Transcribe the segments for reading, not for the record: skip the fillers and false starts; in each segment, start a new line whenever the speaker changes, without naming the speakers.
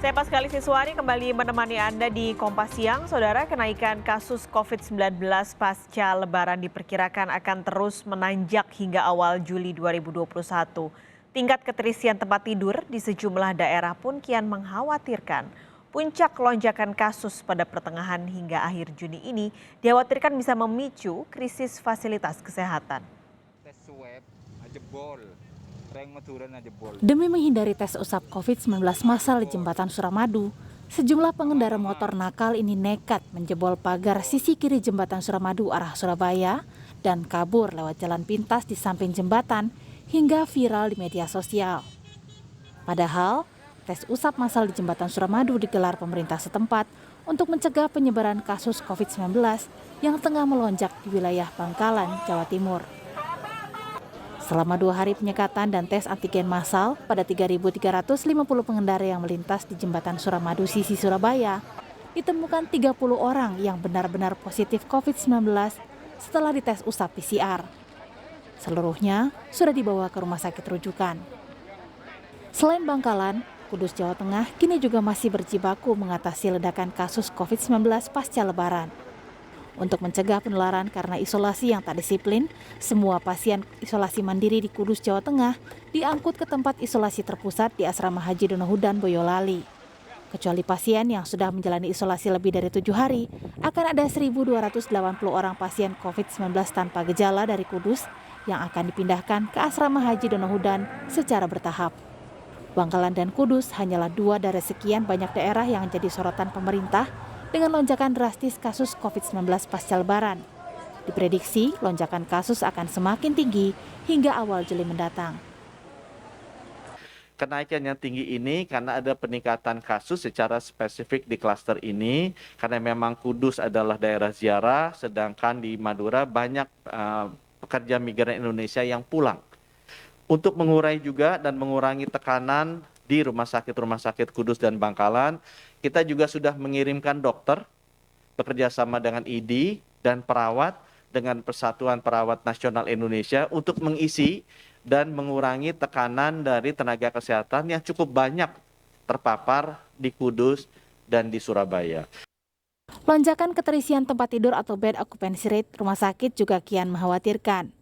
Saya Paskali Siswari kembali menemani Anda di Kompas Siang. Saudara, kenaikan kasus COVID-19 pasca Lebaran diperkirakan akan terus menanjak hingga awal Juli 2021. Tingkat keterisian tempat tidur di sejumlah daerah pun kian mengkhawatirkan. Puncak lonjakan kasus pada pertengahan hingga akhir Juni ini dikhawatirkan bisa memicu krisis fasilitas kesehatan.
Tes swab jebol.
Demi menghindari tes usap COVID-19 massal di jembatan Suramadu, sejumlah pengendara motor nakal ini nekat menjebol pagar sisi kiri jembatan Suramadu arah Surabaya dan kabur lewat jalan pintas di samping jembatan hingga viral di media sosial. Padahal, tes usap massal di jembatan Suramadu digelar pemerintah setempat untuk mencegah penyebaran kasus COVID-19 yang tengah melonjak di wilayah Bangkalan, Jawa Timur. Selama 2 hari penyekatan dan tes antigen massal pada 3.350 pengendara yang melintas di jembatan Suramadu sisi Surabaya, ditemukan 30 orang yang benar-benar positif COVID-19 setelah dites usap PCR. Seluruhnya sudah dibawa ke rumah sakit rujukan. Selain Bangkalan, Kudus, Jawa Tengah kini juga masih berjibaku mengatasi ledakan kasus COVID-19 pasca Lebaran. Untuk mencegah penularan karena isolasi yang tak disiplin, semua pasien isolasi mandiri di Kudus, Jawa Tengah diangkut ke tempat isolasi terpusat di Asrama Haji Donohudan, Boyolali. Kecuali pasien yang sudah menjalani isolasi lebih dari 7 hari, akan ada 1.280 orang pasien COVID-19 tanpa gejala dari Kudus yang akan dipindahkan ke Asrama Haji Donohudan secara bertahap. Bangkalan dan Kudus hanyalah 2 dari sekian banyak daerah yang jadi sorotan pemerintah dengan lonjakan drastis kasus COVID-19 pasca Lebaran. Diprediksi lonjakan kasus akan semakin tinggi hingga awal Juli mendatang.
Kenaikan yang tinggi ini karena ada peningkatan kasus secara spesifik di klaster ini, karena memang Kudus adalah daerah ziarah, sedangkan di Madura banyak pekerja migran Indonesia yang pulang. Untuk mengurai juga dan mengurangi tekanan di rumah sakit Kudus dan Bangkalan, kita juga sudah mengirimkan dokter bekerja sama dengan ID dan perawat dengan Persatuan Perawat Nasional Indonesia untuk mengisi dan mengurangi tekanan dari tenaga kesehatan yang cukup banyak terpapar di Kudus dan di Surabaya.
Lonjakan keterisian tempat tidur atau bed occupancy rate rumah sakit juga kian mengkhawatirkan.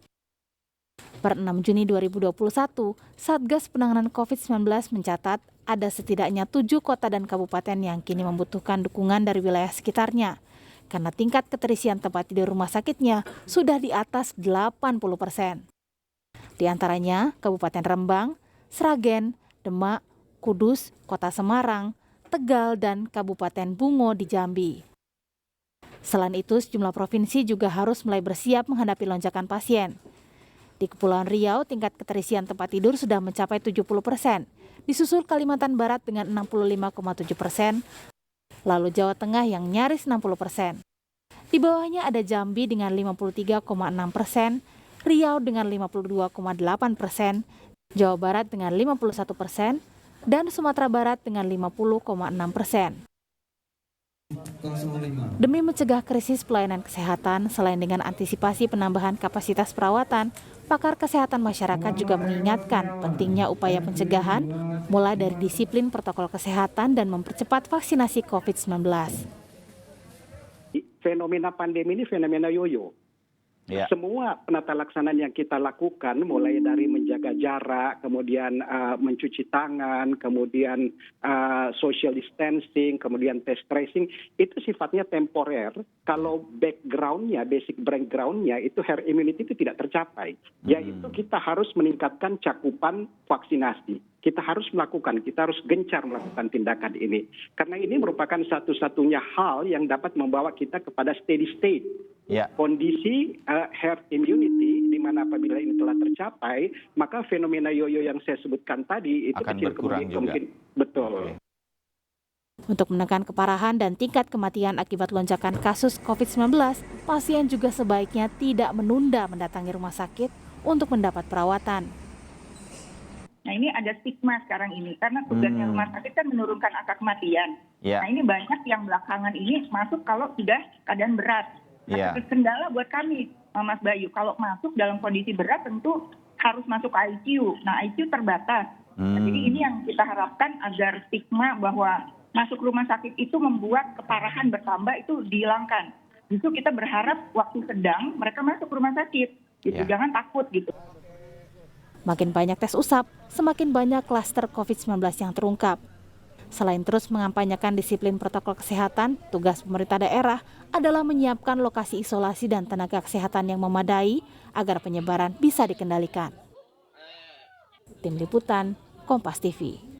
Per 6 Juni 2021, Satgas Penanganan COVID-19 mencatat ada setidaknya 7 kota dan kabupaten yang kini membutuhkan dukungan dari wilayah sekitarnya, karena tingkat keterisian tempat tidur rumah sakitnya sudah di atas 80%. Di antaranya Kabupaten Rembang, Sragen, Demak, Kudus, Kota Semarang, Tegal, dan Kabupaten Bungo di Jambi. Selain itu, sejumlah provinsi juga harus mulai bersiap menghadapi lonjakan pasien. Di Kepulauan Riau, tingkat keterisian tempat tidur sudah mencapai 70%, disusul Kalimantan Barat dengan 65,7%, lalu Jawa Tengah yang nyaris 60%. Di bawahnya ada Jambi dengan 53,6%, Riau dengan 52,8%, Jawa Barat dengan 51%, dan Sumatera Barat dengan 50,6%. Demi mencegah krisis pelayanan kesehatan, selain dengan antisipasi penambahan kapasitas perawatan, pakar kesehatan masyarakat juga mengingatkan pentingnya upaya pencegahan, mulai dari disiplin protokol kesehatan dan mempercepat vaksinasi COVID-19.
Fenomena pandemi ini fenomena yoyo. Ya. Semua penata laksanaan yang kita lakukan, mulai dari menjaga jarak, kemudian mencuci tangan, kemudian social distancing, kemudian test tracing, itu sifatnya temporer. Kalau background-nya, basic background-nya itu herd immunity itu tidak tercapai. Yaitu kita harus meningkatkan cakupan vaksinasi. Kita harus gencar melakukan tindakan ini. Karena ini merupakan satu-satunya hal yang dapat membawa kita kepada steady state. Ya. Kondisi herd immunity, di mana apabila ini telah tercapai, maka fenomena yoyo yang saya sebutkan tadi, itu
akan
kecil
berkurang juga.
Betul.
Okay.
Untuk menekan keparahan dan tingkat kematian akibat lonjakan kasus COVID-19, pasien juga sebaiknya tidak menunda mendatangi rumah sakit untuk mendapat perawatan.
Nah, ini ada stigma sekarang ini, karena tugasnya rumah sakit kan menurunkan angka kematian. Nah, ini banyak yang belakangan ini masuk kalau sudah keadaan berat. Nah, kendala buat kami, Mas Bayu, kalau masuk dalam kondisi berat tentu harus masuk ICU. Nah, ICU terbatas. Jadi ini yang kita harapkan agar stigma bahwa masuk rumah sakit itu membuat keparahan bertambah itu dihilangkan. Justru kita berharap waktu sedang mereka masuk rumah sakit, gitu. Jangan takut gitu.
Makin banyak tes usap, semakin banyak klaster COVID-19 yang terungkap. Selain terus mengampanyekan disiplin protokol kesehatan, tugas pemerintah daerah adalah menyiapkan lokasi isolasi dan tenaga kesehatan yang memadai agar penyebaran bisa dikendalikan. Tim Liputan, Kompas TV.